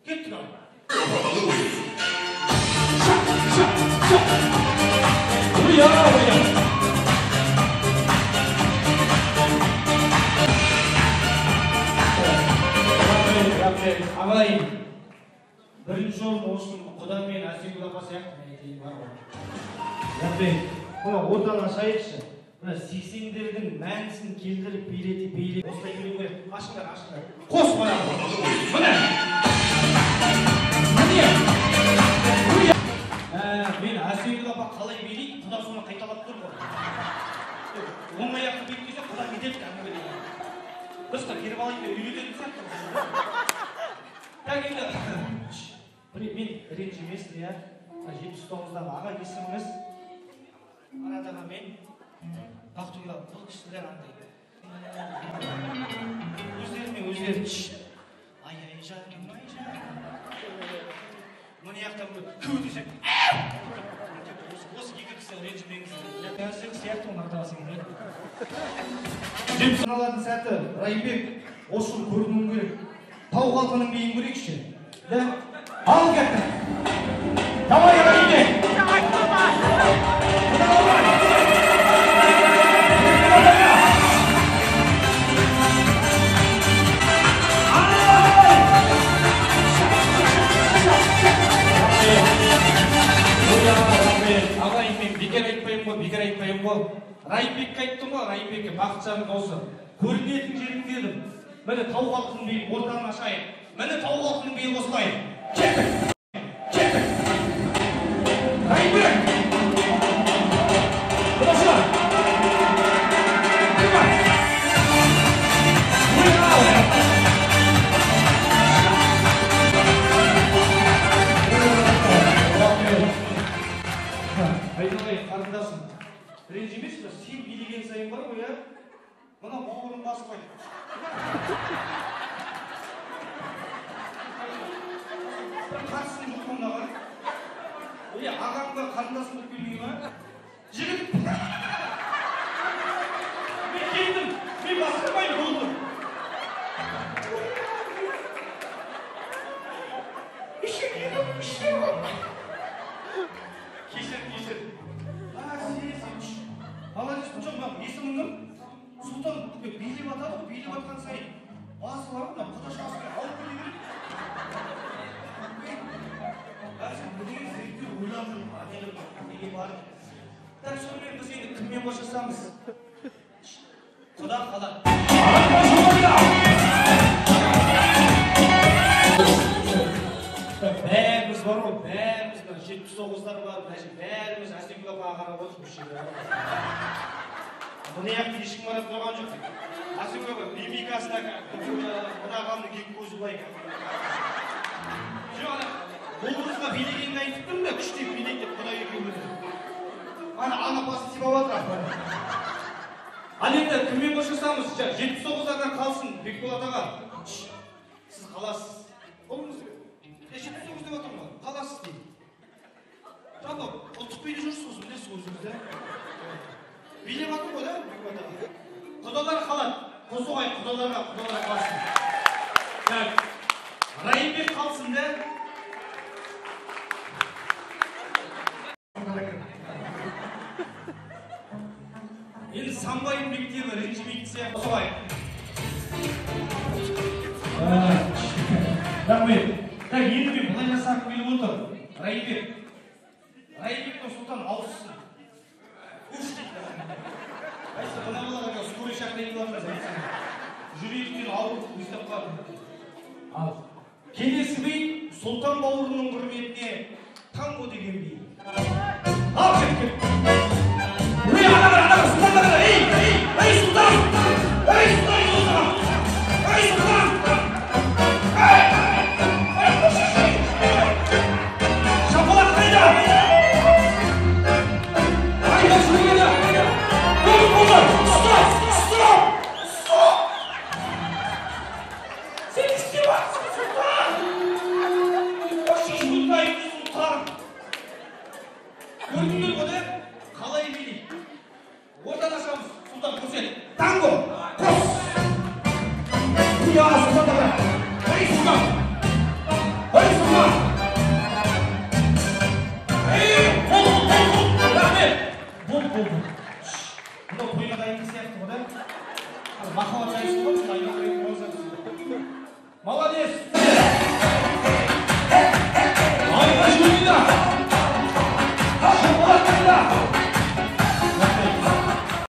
Kettik abi. Buraya. Ağlayın. Birinci olun olsun. Құда мен Асегүл апа сияқты мен айтайын бар ғой. Яғни, мына ортаны ашайықшы. Мына 80-дердің мәнісін келтіріп билетіп осылай келу керек. Ашыңдар. Қос баяғы. Міне. Мен Асегүл апа қалай билейді, құда соны қайталап тұр ғой. Оңай аяқты бейткесе құда кетеді кәдімгі деген. Дұрыстар, керіп алайын деп үйрететін сияқты. Так енді, мен ренжімесін, иә. 79-дағы аға кесіміміз. Арадағы мен Ақтөбе бұл кісілер андай. Өздері ай жаным. Мұны яқтан көу десек. Осы екі кісі ренжімеңіздер. Әзір сияқты оны ақтағасың керек. Жем саналатын сәті Райымбек осы жыл көрінуім керек. Тау халқының бейін көрейікші. Ал кәтті. Давай, Райымбек! Ағайын мен бекер айтпайым ғой. Райымбекке айттым ғой, Райымбекке бақытжанның даусы. Көрінетін жерін дедім. Міне тау халқының бейін ортаны ашайын. Міне тау халқының бейін осылайын. Кеттік! Райымбек! Бұдашы! Айналай, қарындасым. Ренжімес пе? Сен билеген сайын бар ғой, я? Мына бауырын басып қой. Қатысын жоқ мұндағы. Ой, ағамға қарындасым деп келмей ма? Жігіт! Мен келдім, мен басқырмайын болдым. Кешір. Молодецпін жоқ, есіміңнің Сұлтан билеп атады ғой, билеп атқан сайын. Басы бар ғой, құда шағасымен алып келе береді. Әзір бүгін зерттеу ойландым, әделім, неге барып. Так сонымен біз енді кіммен қоштасамыз? Құда қалады. Бәріміз бар ғой, бәріміз 79-дар бар, бәріміз Асегүл апаға қарап отырмыз. Бұны яқты ешкім барап тұрған жоқ. Асегүл апа мимикасына мына ағамды кек көзі бұлай. Жоқ, бұл қызға билегенді айтып тұрмын да, күштеп билейді деп құда екеуміз. Ана басы типа батыр. Ал енді кіммен қоштасамыз? 79-дардан қалсын, Бекболат аға. Сіз қаласыз. Қолыңыз 79 деп отырмын ғой, қаласыз дейді. Жалпы, ұлттық бейді жүрсіз, білесіз өзіңізді. Билеп атыр ғой да, Бекболат аға. Құдалар қалады. Қосуғай, құдаларға қалсын. Райымбек қалсын да. Енді самбайын бектегі ренжімейді сияқты. Қосуғай. Рахмет. Так, енді мен бұлай жасағым келіп отыр. Райымбектің Сұлтан ауыссын. Үш дейді. Қайсы бұна балаға скорый шақырайын бармыз. Жүректен ауырып ұстап қалды. Ал. Келесі би Сұлтан бауырының құрметіне танго деген би. Ал кет. Ей, ана Сұлтан ана. Ей, Сұлтан. Ей, Сұлтан. Ей, Сұлтан. естіп